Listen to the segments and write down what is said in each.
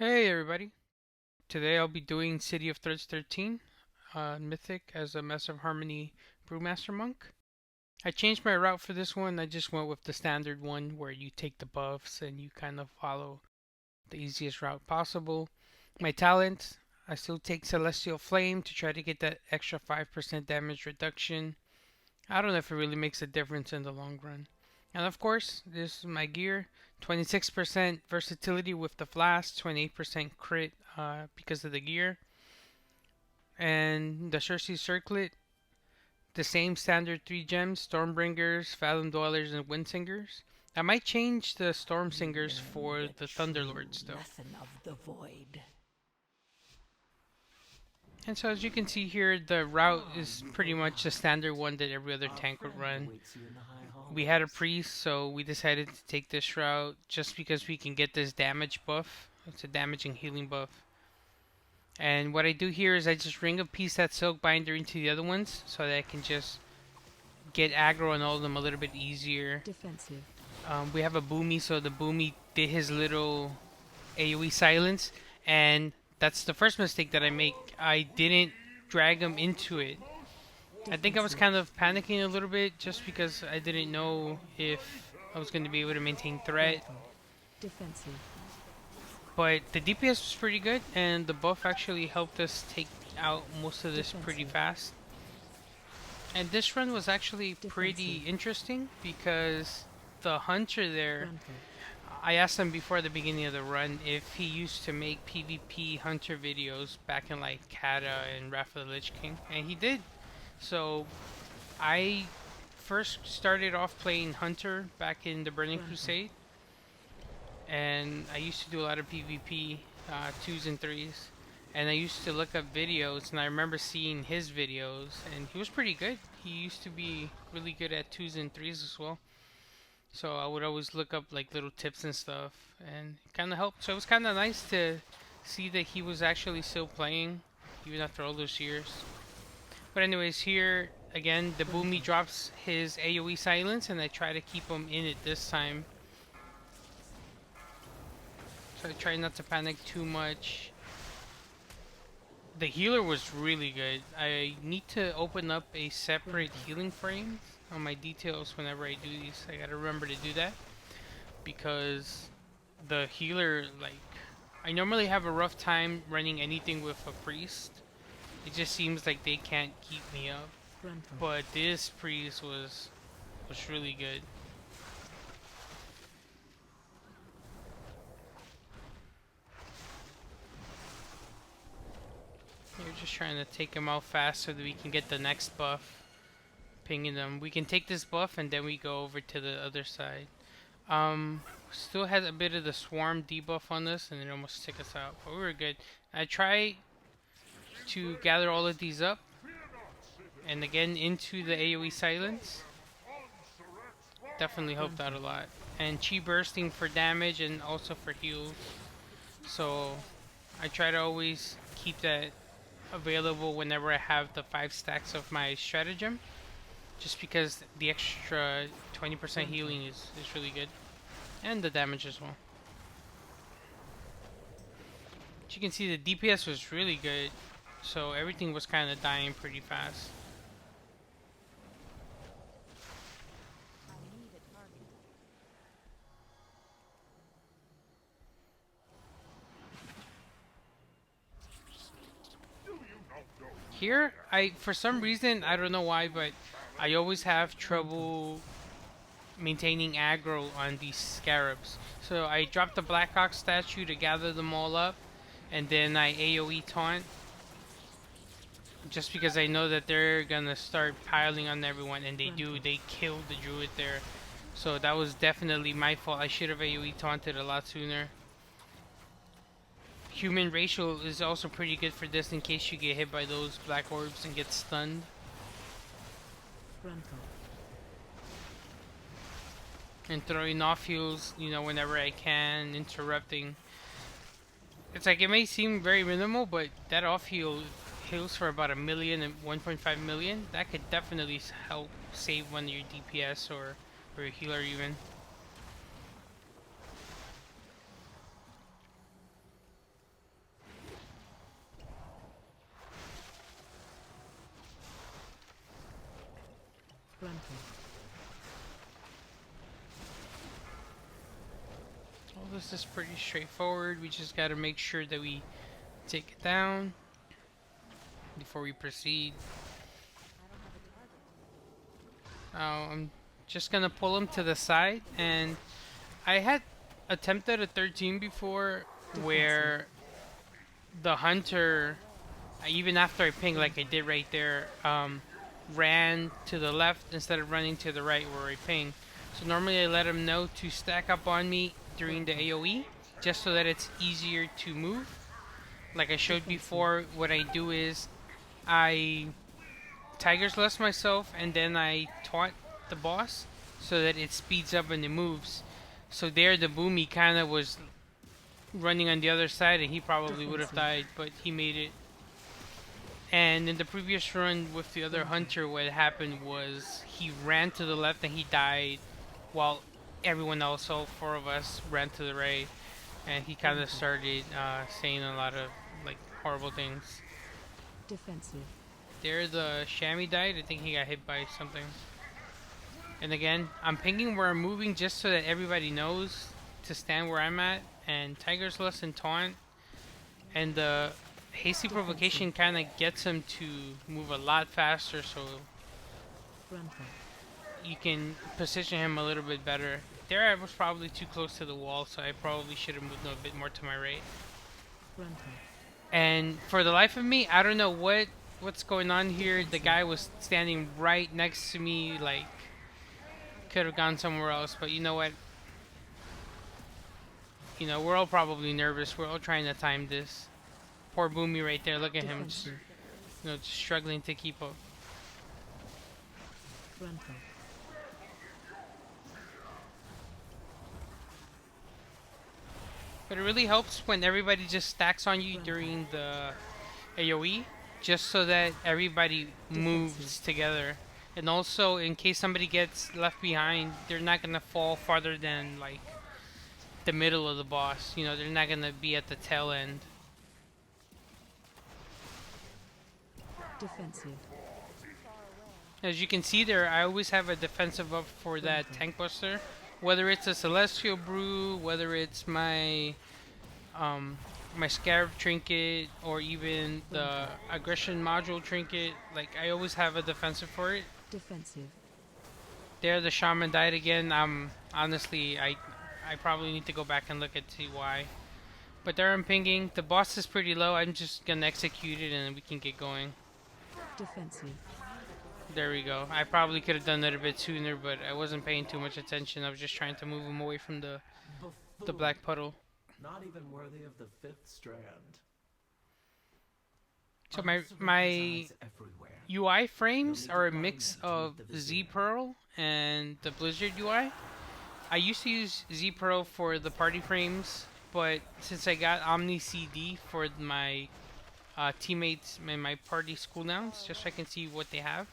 Hey everybody! Today I'll be doing City of Threads 13 Mythic as a Master of Harmony Brewmaster Monk. I changed my route for this one. I just went with the standard one where you take the buffs and you kind of follow the easiest route possible. My talent, I still take Celestial Flame to try to get that extra 5% damage reduction. I don't know if it really makes a difference in the long run. And of course, this is my gear. 26% versatility with the flask, 28% crit because of the gear. And the Cersei Circlet, the same standard 3 gems, Stormbringers, Fathom Dwellers, and Windsingers. I might change the Stormsingers for the Thunderlords though. Of the void. And so as you can see here, the route is pretty much the standard one that every other tank would run. We had a priest, so we decided to take this route just because we can get this damage buff. It's a damage and healing buff. And what I do here is I just ring a piece that silk binder into the other ones so that I can just get aggro on all of them a little bit easier. Defensive. We have a Boomy, so the Boomy did his little AoE silence, and that's the first mistake that I make. I didn't drag him into it. I think I was kind of panicking a little bit just because I didn't know if I was going to be able to maintain threat. Defensive. But the DPS was pretty good, and the buff actually helped us take out most of this pretty fast. And this run was actually pretty interesting because the hunter there, I asked him before the beginning of the run if he used to make PvP hunter videos back in like Kata and Wrath of the Lich King, and he did. So I first started off playing hunter back in the Burning Crusade, and I used to do a lot of PvP 2s and 3s, and I used to look up videos, and I remember seeing his videos, and he was pretty good. He used to be really good at 2s and 3s as well. So I would always look up like little tips and stuff, and it kind of helped. So it was kind of nice to see that he was actually still playing, even after all those years. But anyways, here again, the Boomy drops his AoE silence, and I try to keep him in it this time. So I try not to panic too much. The healer was really good. I need to open up a separate healing frame on my details whenever I do these. I gotta remember to do that because the healer, like, I normally have a rough time running anything with a priest. It just seems like they can't keep me up. But this priest was really good. We're just trying to take him out fast so that we can get the next buff. Pinging them. We can take this buff and then we go over to the other side. Still has a bit of the swarm debuff on this and it almost took us out. But we were good. I try to gather all of these up and again into the AoE silence. Definitely helped out a lot. And chi bursting for damage and also for heals. So I try to always keep that available whenever I have the 5 stacks of my stratagem, just because the extra 20% healing is really good, and the damage as well. As you can see, the DPS was really good, so everything was kind of dying pretty fast. Here, for some reason, I don't know why, but I always have trouble maintaining aggro on these scarabs. So I drop the Blackhawk statue to gather them all up, and then I AoE taunt. Just because I know that they're gonna start piling on everyone, and they do. They killed the druid there. So that was definitely my fault. I should have AoE taunted a lot sooner. Human racial is also pretty good for this in case you get hit by those black orbs and get stunned. And throwing off heals, you know, whenever I can, interrupting. It's like, it may seem very minimal, but that off heal heals for about 1 million and 1.5 million. That could definitely help save one of your DPS or your healer even. All this is pretty straightforward. We just gotta make sure that we take it down before we proceed. I'm just gonna pull him to the side, and I had attempted a 13 before where the hunter, even after I pinged like I did right there, ran to the left instead of running to the right where I pinged. So normally I let him know to stack up on me during the AoE, just so that it's easier to move. Like I showed before, what I do is I Tiger's Lust myself, and then I taunt the boss so that it speeds up and it moves. So there the Boomy kind of was running on the other side, and he probably would have died, but he made it. And in the previous run with the other hunter, what happened was he ran to the left and he died, while everyone else, all four of us, ran to the right. And he kind of started saying a lot of like horrible things. Defensive. There, the chamois died. I think he got hit by something. And again, I'm pinging where I'm moving just so that everybody knows to stand where I'm at. And Tiger's Lust and Taunt. And the Hasty Provocation kind of gets him to move a lot faster, so you can position him a little bit better. There I was probably too close to the wall, so I probably should have moved a bit more to my right. And for the life of me, I don't know what's going on here. The guy was standing right next to me, like could have gone somewhere else, but you know what? You know, we're all probably nervous. We're all trying to time this. Poor Boomy right there. Look at him, just, just struggling to keep up. But it really helps when everybody just stacks on you during the AoE, just so that everybody moves together. And also, in case somebody gets left behind, they're not gonna fall farther than like the middle of the boss. You know, they're not gonna be at the tail end. Defensive. As you can see there, I always have a defensive up for that tank buster. Whether it's a Celestial Brew, whether it's my my Scarab Trinket, or even the Aggression Module Trinket, like I always have a defensive for it. Defensive. There, the Shaman died again. Honestly, I probably need to go back and look at see why. But there I'm pinging. The boss is pretty low. I'm just gonna execute it and we can get going. Defensive. There we go. I probably could have done that a bit sooner, but I wasn't paying too much attention. I was just trying to move him away from the black puddle. Not even worthy of the fifth strand. So my UI frames are a mix of Z Pearl and the Blizzard UI. I used to use Z Pearl for the party frames, but since I got Omni CD for my teammates and my party cooldowns, just so I can see what they have,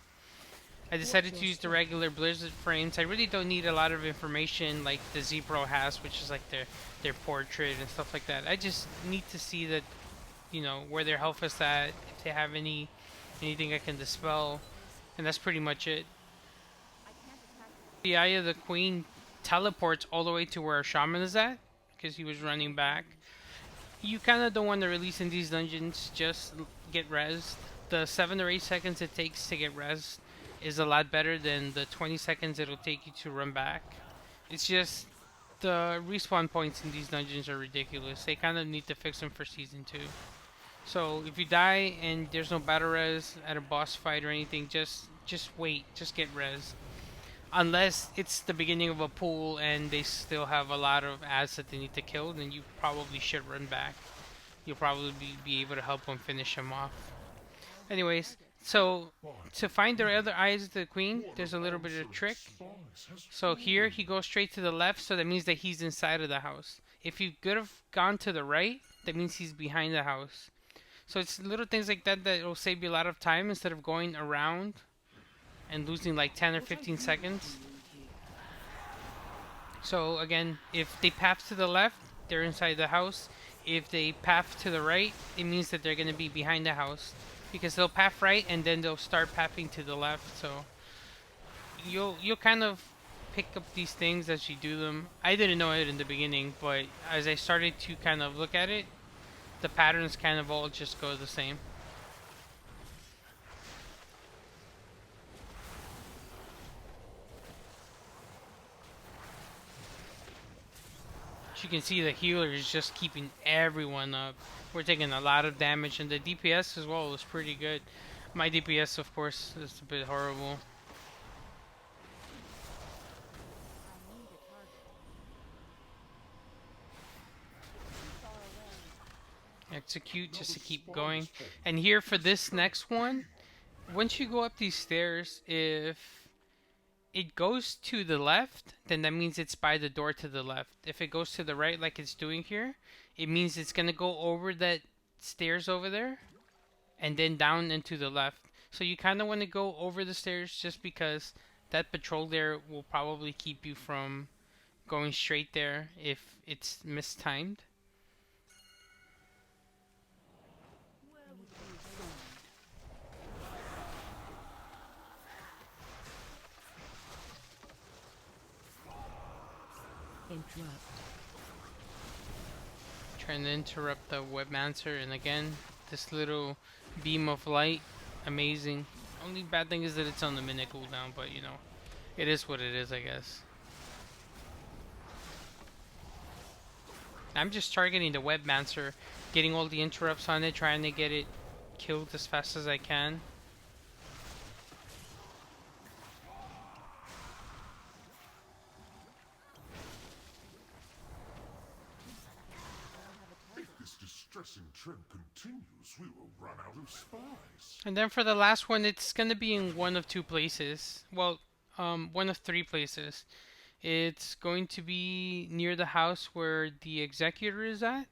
I decided to use the regular Blizzard frames. I really don't need a lot of information like the Z Pro has, which is like their portrait and stuff like that. I just need to see that, you know, where their health is at, if they have anything I can dispel, and that's pretty much it. The Eye of the Queen teleports all the way to where our Shaman is at, because he was running back. You kind of don't want to release in these dungeons, just get rezzed. The 7 or 8 seconds it takes to get rezzed is a lot better than the 20 seconds it'll take you to run back. It's just the respawn points in these dungeons are ridiculous. They kind of need to fix them for Season 2. So if you die and there's no battle res at a boss fight or anything, just wait, just get res. Unless it's the beginning of a pool and they still have a lot of ads that they need to kill, then you probably should run back. You'll probably be able to help them finish them off. Anyways, so to find the other eyes of the queen, there's a little bit of a trick. So here he goes straight to the left, so that means that he's inside of the house. If you could have gone to the right, that means he's behind the house. So it's little things like that that will save you a lot of time instead of going around and losing like 10 or 15 seconds. So again, if they path to the left, they're inside the house. If they path to the right, it means that they're going to be behind the house, because they'll path right and then they'll start pathing to the left. So you'll kind of pick up these things as you do them. I didn't know it in the beginning, but as I started to kind of look at it, the patterns kind of all just go the same. As you can see, the healer is just keeping everyone up. We're taking a lot of damage, and the DPS as well is pretty good. My DPS, of course, is a bit horrible. Execute just to keep going. And here for this next one, once you go up these stairs, if it goes to the left, then that means it's by the door to the left. If it goes to the right like it's doing here, it means it's gonna go over that stairs over there and then down and to the left. So you kind of want to go over the stairs just because that patrol there will probably keep you from going straight there if it's mistimed. Interrupt. Trying to interrupt the Webmancer, and again, this little beam of light, amazing. Only bad thing is that it's on the minute cooldown, but you know, it is what it is, I guess. I'm just targeting the Webmancer, getting all the interrupts on it, trying to get it killed as fast as I can. Distressing trend continues, we will run out of spies. And then for the last one, it's gonna be in one of two places. Well, one of three places. It's going to be near the house where the executor is at,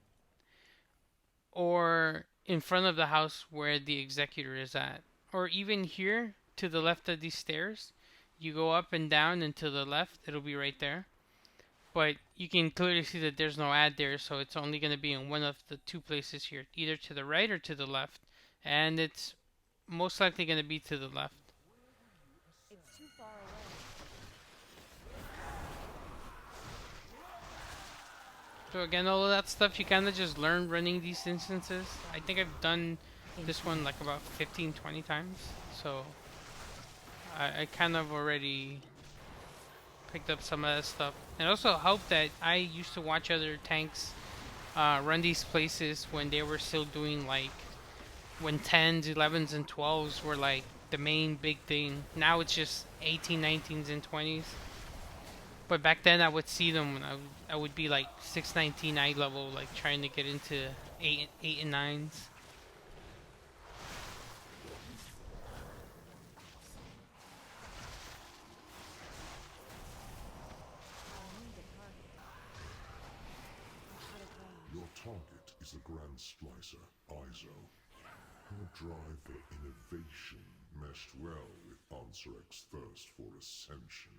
or in front of the house where the executor is at, or even here to the left of these stairs. You go up and down and to the left, it'll be right there. But you can clearly see that there's no ad there, so it's only going to be in one of the two places here, either to the right or to the left. And it's most likely going to be to the left. It's too far away. So again, all of that stuff you kind of just learn running these instances. I think I've done this one like about 15-20 times, so I kind of already picked up some of that stuff. And also helped that I used to watch other tanks run these places when they were still doing like, when 10s, 11s, and 12s were like the main big thing. Now it's just 18, 19s, and 20s. But back then I would see them when I would be like 619 eye level, like trying to get into 8 and 9s. Your target is a Grand Splicer, ISO. Her drive for innovation meshed well with Ansarex's thirst for ascension.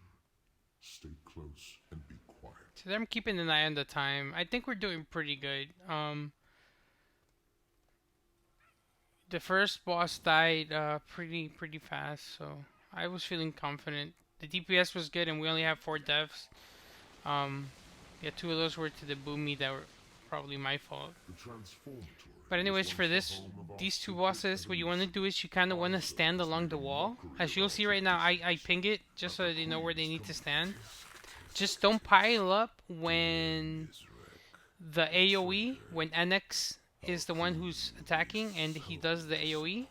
Stay close and be quiet. So I'm keeping an eye on the time. I think we're doing pretty good. The first boss died pretty fast, so I was feeling confident. The DPS was good, and we only have 4 deaths. Yeah, 2 of those were to the Boomy that were probably my fault. But anyways, for these 2 bosses, what you want to do is you kind of want to stand along the wall. As you'll see right now, I ping it just so they know where they need to stand. Just don't pile up when the AoE, when NX is the one who's attacking and he does the AoE,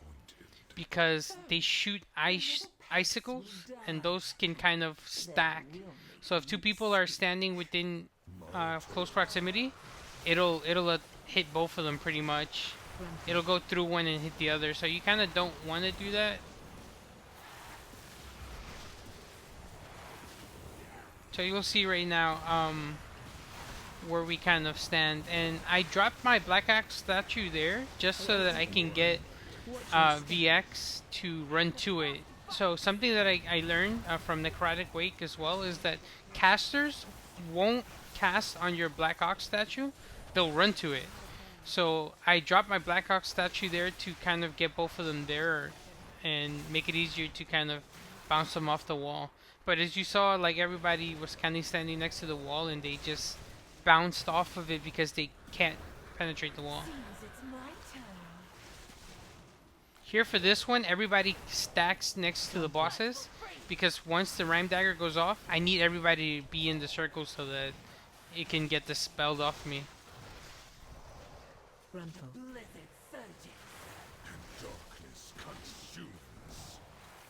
because they shoot icicles and those can kind of stack. So if 2 people are standing within close proximity, it'll hit both of them pretty much. It'll go through one and hit the other, so you kind of don't want to do that. So you'll see right now where we kind of stand, and I dropped my Black Axe statue there just so that I can get VX to run to it. So something that I learned from Necrotic Wake as well is that casters won't cast on your Black Ox statue, they'll run to it. So I dropped my Black Ox statue there to kind of get both of them there and make it easier to kind of bounce them off the wall. But as you saw, like everybody was kind of standing next to the wall and they just bounced off of it because they can't penetrate the wall. Here for this one, everybody stacks next to the bosses because once the Rhyme Dagger goes off, I need everybody to be in the circle so that it can get dispelled off me. Frontal.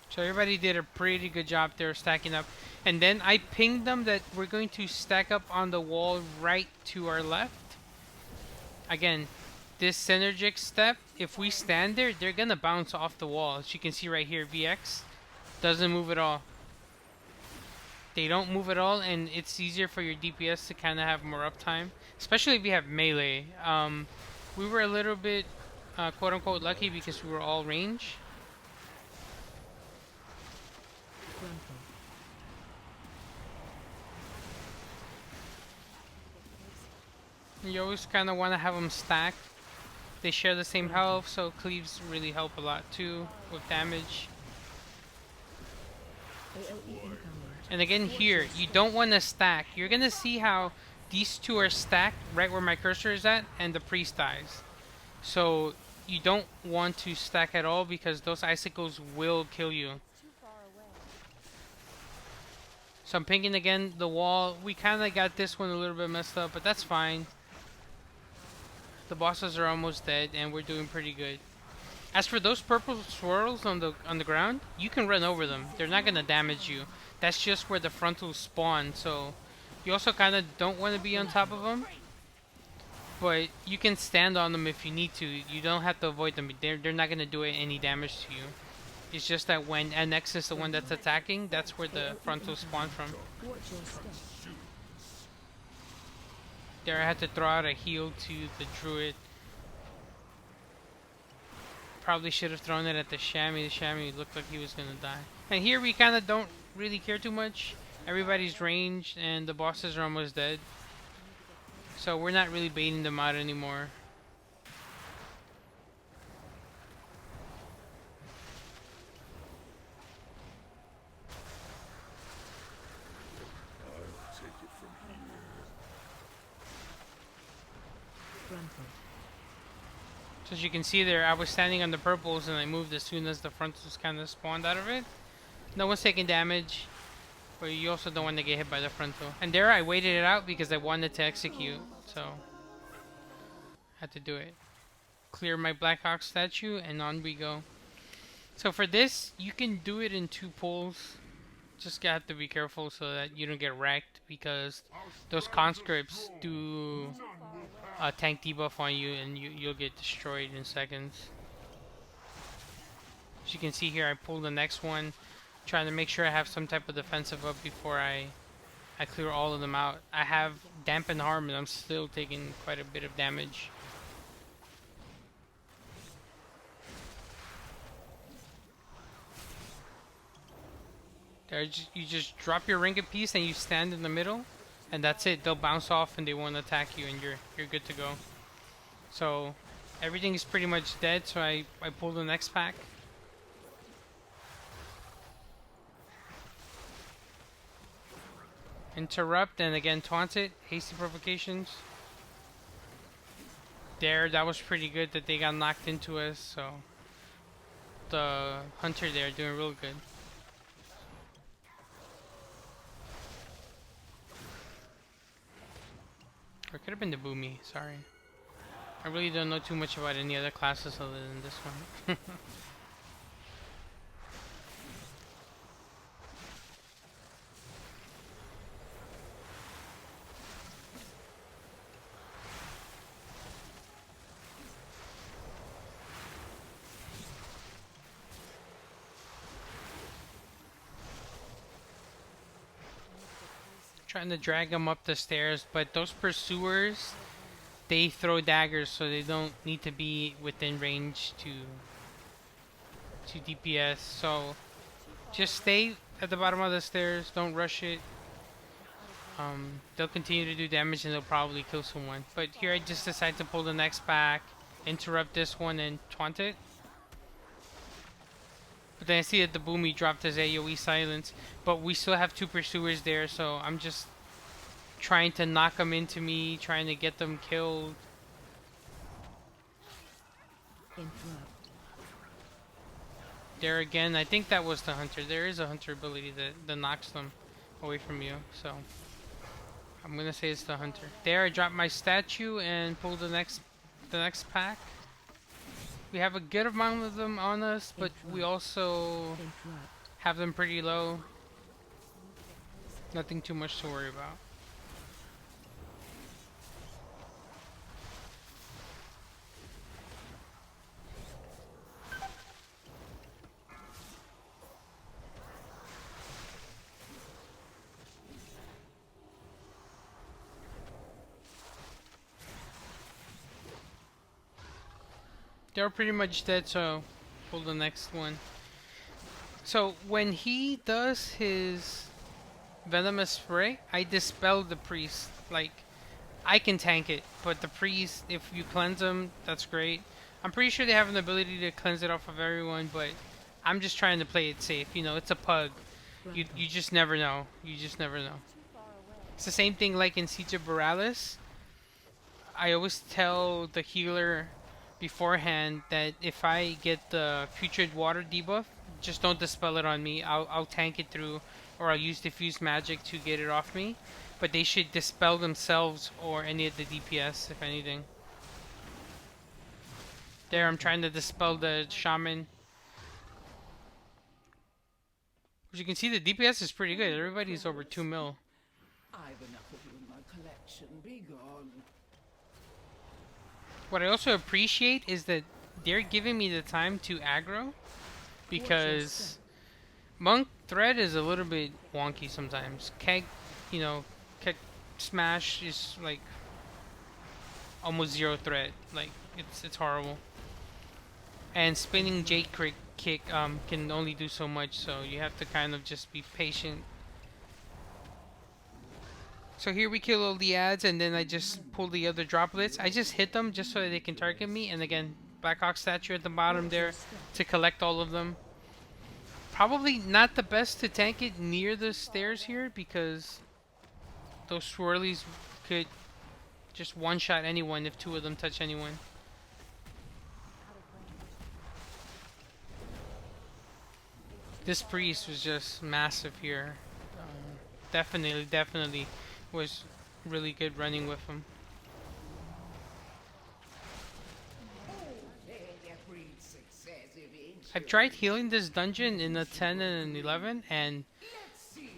So everybody did a pretty good job there stacking up. And then I pinged them that we're going to stack up on the wall right to our left. Again, this synergic step, if we stand there, they're going to bounce off the wall. As you can see right here, VX doesn't move at all. They don't move at all, and it's easier for your DPS to kind of have more uptime. Especially if you have melee. We were a little bit, quote-unquote, lucky because we were all range. Frontal. You always kind of want to have them stacked. They share the same health, so cleaves really help a lot too with damage. AoE incoming. And again here, you don't want to stack. You're going to see how these two are stacked right where my cursor is at and the priest dies. So you don't want to stack at all because those icicles will kill you. Too far away. So I'm pinging again the wall. We kind of got this one a little bit messed up, but that's fine. The bosses are almost dead and we're doing pretty good. As for those purple swirls on the ground, you can run over them. They're not going to damage you. That's just where the frontals spawn, so you also kind of don't want to be on top of them. But you can stand on them if you need to. You don't have to avoid them. They're not going to do any damage to you. It's just that when NX is the one that's attacking, that's where the frontals spawn from. Watch your step. There I had to throw out a heal to the druid. Probably should have thrown it at the chamois. The chamois looked like he was going to die. And here we kind of don't really care too much. Everybody's ranged and the bosses are almost dead. So we're not really baiting them out anymore. Frontal. So as you can see there, I was standing on the purples and I moved as soon as the frontals kind of spawned out of it. No one's taking damage, but you also don't want to get hit by the frontal. And there I waited it out because I wanted to execute, so had to do it. Clear my Blackhawk statue and on we go. So for this, you can do it in 2 pulls. Just have to be careful so that you don't get wrecked because those conscripts do a tank debuff on you and you'll get destroyed in seconds. As you can see here, I pulled the next one, trying to make sure I have some type of defensive up before I clear all of them out. I have dampen harm and I'm still taking quite a bit of damage. There, you just drop your ring of peace and you stand in the middle, and that's it. They'll bounce off and they won't attack you, and you're good to go. So everything is pretty much dead. So I pull the next pack. Interrupt and again taunt it. Hasty provocations. There, that was pretty good that they got knocked into us. So the hunter there doing real good. Or it could have been the Boomy, sorry. I really don't know too much about any other classes other than this one. Trying to drag them up the stairs, but those pursuers, they throw daggers, so they don't need to be within range to DPS. So just stay at the bottom of the stairs, don't rush it. They'll continue to do damage and they'll probably kill someone. But here I just decide to pull the next pack, interrupt this one and taunt it. But then I see that the Boomy dropped his AoE silence. But we still have 2 pursuers there, so I'm just trying to knock them into me, trying to get them killed. Interrupt. There again, I think that was the hunter. There is a hunter ability that knocks them away from you, so I'm gonna say it's the hunter. There, I dropped my statue and pulled the next pack. We have a good amount of them on us, but we also Interrupt. have them pretty low. Nothing too much to worry about. They're pretty much dead, so pull the next one. So when he does his venomous spray, I dispel the priest. Like, I can tank it, but the priest, if you cleanse him, that's great. I'm pretty sure they have an ability to cleanse it off of everyone, but I'm just trying to play it safe. You know, it's a pug. You just never know. You just never know. Too far away. It's the same thing like in Siege of Borealis. I always tell the healer beforehand that if I get the putrid water debuff, just don't dispel it on me. I'll tank it through, or I'll use diffuse magic to get it off me. But they should dispel themselves or any of the DPS, if anything. There, I'm trying to dispel the shaman. As you can see, the DPS is pretty good. Everybody's over 2 mil. I've enough of you in my collection. Be gone. What I also appreciate is that they're giving me the time to aggro, because Monk Thread is a little bit wonky sometimes. Keg, you know, Keg Smash is like almost 0 threat. Like, it's horrible. And spinning Jade kick can only do so much, so you have to kind of just be patient. So here we kill all the ads, and then I just pull the other droplets. I just hit them just so that they can target me, and again, Blackhawk statue at the bottom there to collect all of them. Probably not the best to tank it near the stairs here, because those swirlies could just one-shot anyone if 2 of them touch anyone. Out of range. This priest was just massive here. Definitely was really good running with him. I've tried healing this dungeon in a 10 and an 11, and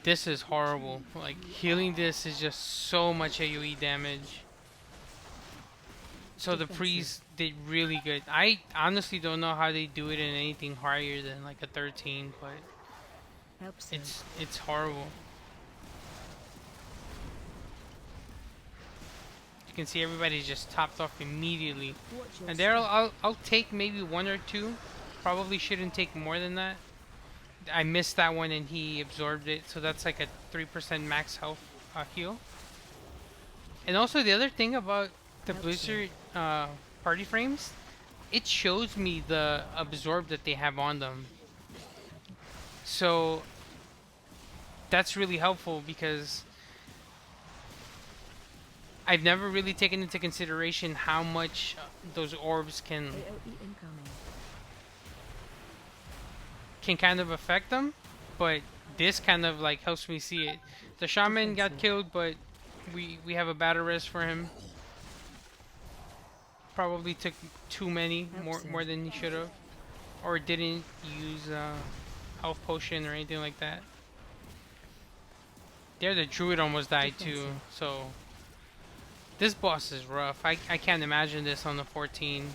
this is horrible. Like, healing this is just so much AoE damage. So the priest did really good. I honestly don't know how they do it in anything higher than like a 13, but Helps it's horrible. You can see everybody just topped off immediately. And there I'll take maybe 1 or 2. Probably shouldn't take more than that. I missed that one and he absorbed it, so that's like a 3% max health heal. And also the other thing about the Blizzard party frames, it shows me the absorb that they have on them. So that's really helpful, because I've never really taken into consideration how much those orbs can AoE incoming. kind of affect them, but this kind of like helps me see it. The shaman got killed, but we have a battle res for him. Probably took too many, more than he should have, or didn't use health potion or anything like that. There, the druid almost died too, so this boss is rough. I can't imagine this on the 14.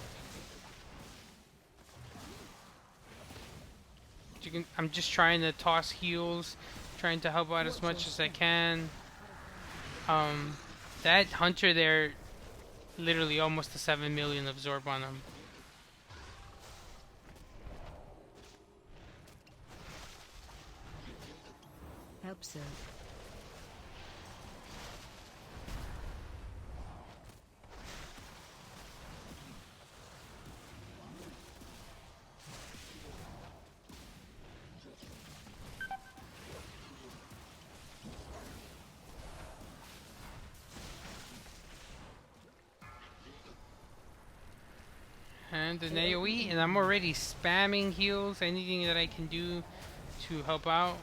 I'm just trying to toss heals, trying to help out as much as I can. That hunter there, literally almost a 7 million absorb on him. Help sir. And an AoE, and I'm already spamming heals, anything that I can do to help out.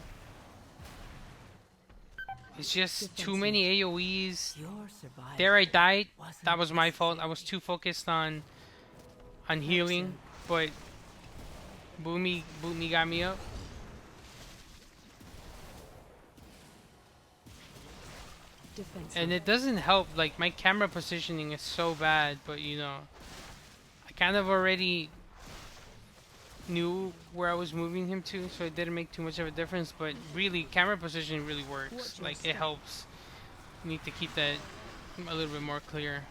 It's just too many AoEs. Your survival. There I died. wasn't That was my fault. I was too focused on healing, but Boomy got me up. Defensive. And it doesn't help, like my camera positioning is so bad, but you know, I kind of already knew where I was moving him to, so it didn't make too much of a difference, but really, camera positioning really works. Like, it helps. You need to keep that a little bit more clear.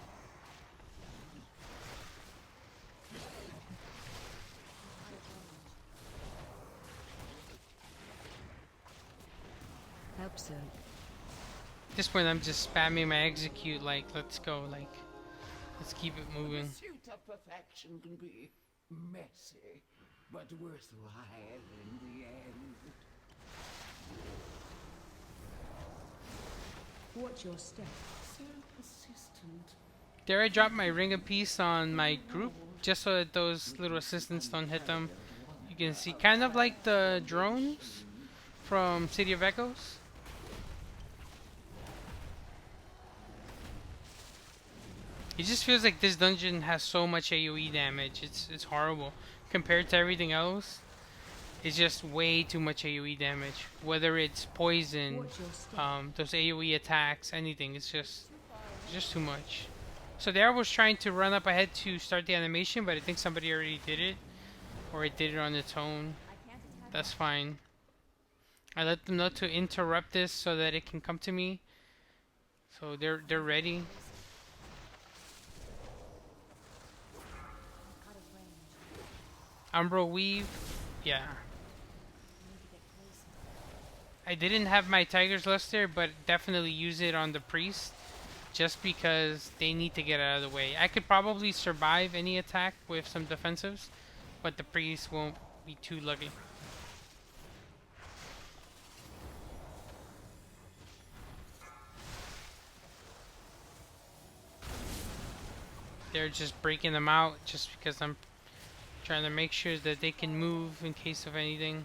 Help so. At this point, I'm just spamming my execute, like, let's go, like, let's keep it moving. Pursuit of perfection can be messy, but worthwhile in the end. Watch your step. So persistent. There I dropped my ring of peace on my group, just so that those little assistants don't hit them. You can see, kind of like the drones from City of Echoes. It just feels like this dungeon has so much AoE damage. It's horrible compared to everything else. It's just way too much AoE damage. Whether it's poison, Watch your step. those AoE attacks, anything. It's just too much. So there I was trying to run up ahead to start the animation, but I think somebody already did it, or it did it on its own. That's fine. I let them know to interrupt this so that it can come to me. So they're ready. Umbral Weave, yeah. I didn't have my Tiger's Luster, but definitely use it on the priest, just because they need to get out of the way. I could probably survive any attack with some defensives, but the priest won't be too lucky. They're just breaking them out just because I'm trying to make sure that they can move in case of anything.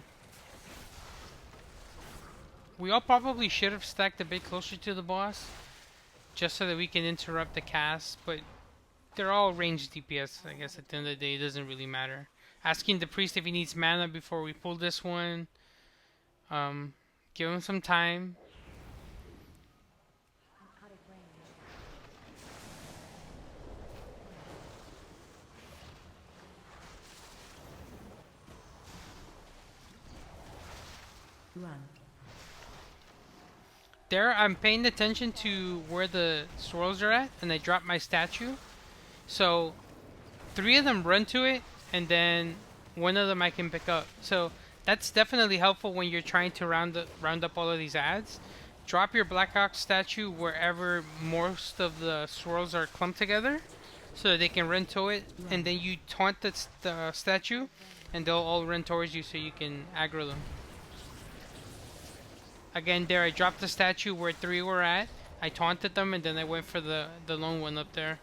We all probably should have stacked a bit closer to the boss, just so that we can interrupt the cast, but they're all ranged DPS, I guess at the end of the day it doesn't really matter. Asking the priest if he needs mana before we pull this one. Give him some time. Out of range. Run. There, I'm paying attention to where the swirls are at, and I drop my statue. So, 3 of them run to it, and then 1 of them I can pick up. So, that's definitely helpful when you're trying to round up all of these ads. Drop your Black Ox statue wherever most of the swirls are clumped together, so that they can run to it, and then you taunt the statue, and they'll all run towards you so you can aggro them. Again, there I dropped the statue where 3 were at. I taunted them, and then I went for the lone one up there.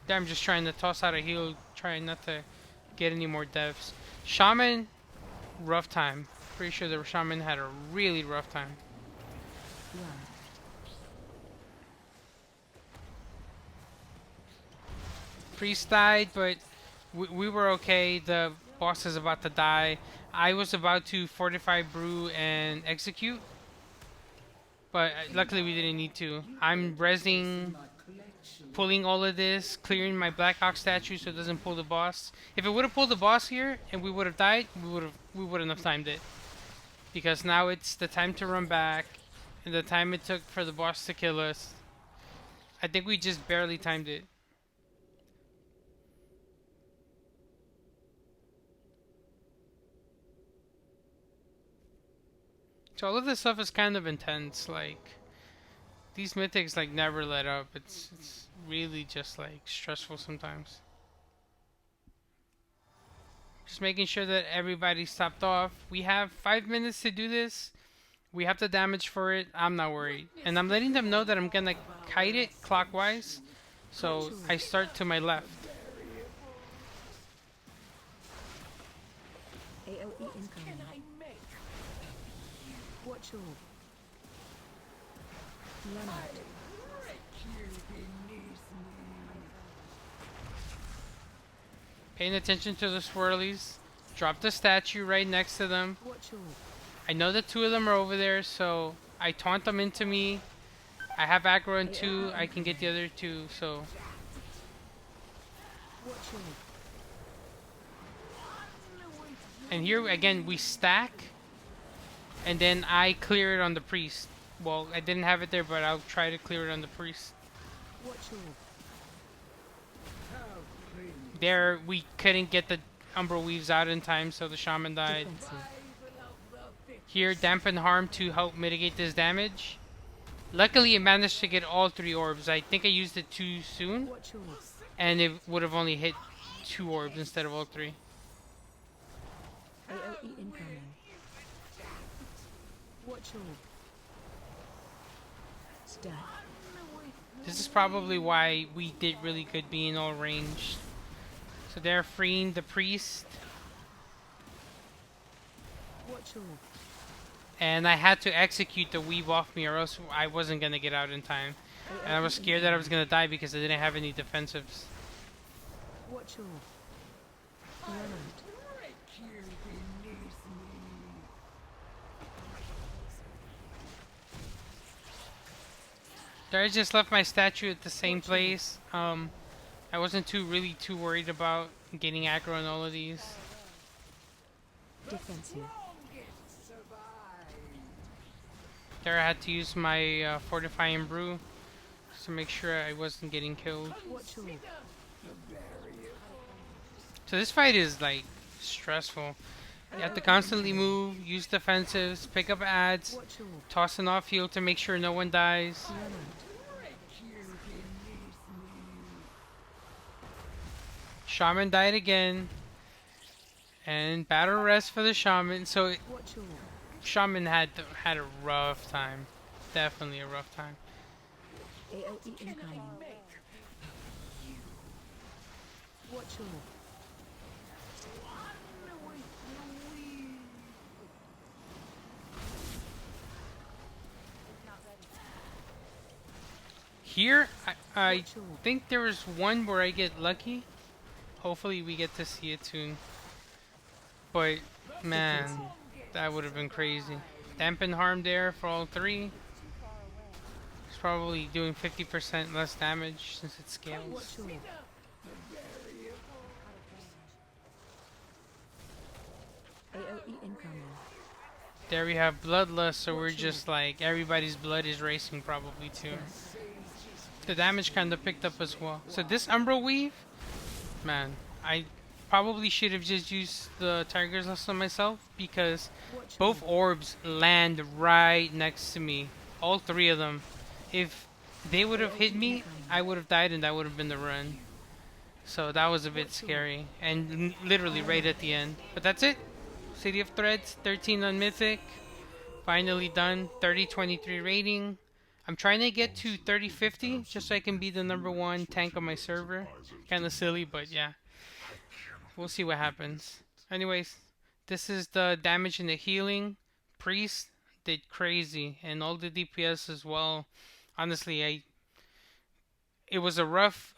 There I'm just trying to toss out a heal, trying not to get any more deaths. Shaman, rough time. Pretty sure the Shaman had a really rough time. Run. Priest died, but we were okay. The boss is about to die. I was about to fortify, brew, and execute, but luckily we didn't need to. I'm resing, pulling all of this, clearing my Black Ox statue so it doesn't pull the boss. If it would have pulled the boss here and we would have died, we wouldn't have timed it, because now it's the time to run back and the time it took for the boss to kill us. I think we just barely timed it. So all of this stuff is kind of intense, like these mythics like never let up. It's really just like stressful sometimes. Just making sure that everybody's topped off. We have 5 minutes to do this. We have the damage for it. I'm not worried. And I'm letting them know that I'm gonna kite it clockwise. So I start to my left. AOE incoming. I make Watch your run out. you beneath me. Paying attention to the swirlies. Drop the statue right next to them. Watch your I know that two of them are over there, so I taunt them into me. I have aggro in two. I can get the other two, so watch your and here again we stack, and then I clear it on the priest. Well, I didn't have it there, but I'll try to clear it on the priest. watch your There we couldn't get the Umbral Weaves out in time, so the shaman died. defensive. Here, dampen harm to help mitigate this damage. Luckily, it managed to get all three orbs. I think I used it too soon, Watch your and it would have only hit 2 orbs instead of all 3. AOE incoming. Watch your stat. This is probably why we did really good being all ranged. So they're freeing the priest, Watch your and I had to execute the weave off me or else I wasn't going to get out in time. And I was scared that I was going to die because I didn't have any defensives. watch your run out. You beneath me. There, I just left my statue at the same place. I wasn't really too worried about getting aggro on all of these. Defensive. There I had to use my fortifying brew just to make sure I wasn't getting killed. Watch your So this fight is like stressful. You have to constantly move, use defensives, pick up adds, watch your toss an off heal to make sure no one dies. run out. Shaman died again. And battle rest for the shaman. So Watch your shaman had a rough time. Definitely a rough time. AOE incoming. Watch your Here, I watch your think there was one where I get lucky. Hopefully we get to see it soon. But, man, that would have been crazy. Dampen harm there for all 3. It's probably doing 50% less damage since it scales. watch your AOE incoming. There we have Bloodlust, so we're just like, everybody's blood is racing probably too. The damage kind of picked up as well. So this Umbral Weave, man, I probably should have just used the Tiger's Lust on myself because Watch both orbs land right next to me. All 3 of them. If they would have hit me, I would have died and that would have been the run. So that was a bit scary. And literally right at the end. But that's it. City of Threads, 13 on Mythic. Finally done. 30-23 rating. I'm trying to get to 30-50 just so I can be the #1 tank on my server. Kinda silly, but yeah. We'll see what happens. Anyways, this is the damage and the healing. Priest did crazy, and all the DPS as well. Honestly, it was a rough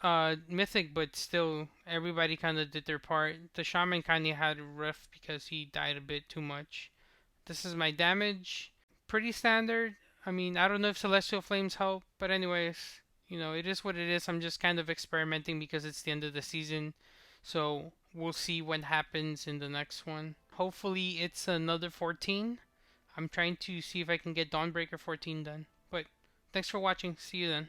mythic, but still everybody kind of did their part. The shaman kind of had it rough because he died a bit too much. This is my damage. Pretty standard. I mean, I don't know if Celestial Flames help, but anyways, you know, it is what it is. I'm just kind of experimenting because it's the end of the season. So we'll see what happens in the next one. Hopefully it's another 14. I'm trying to see if I can get Dawnbreaker 14 done. But thanks for watching. See you then.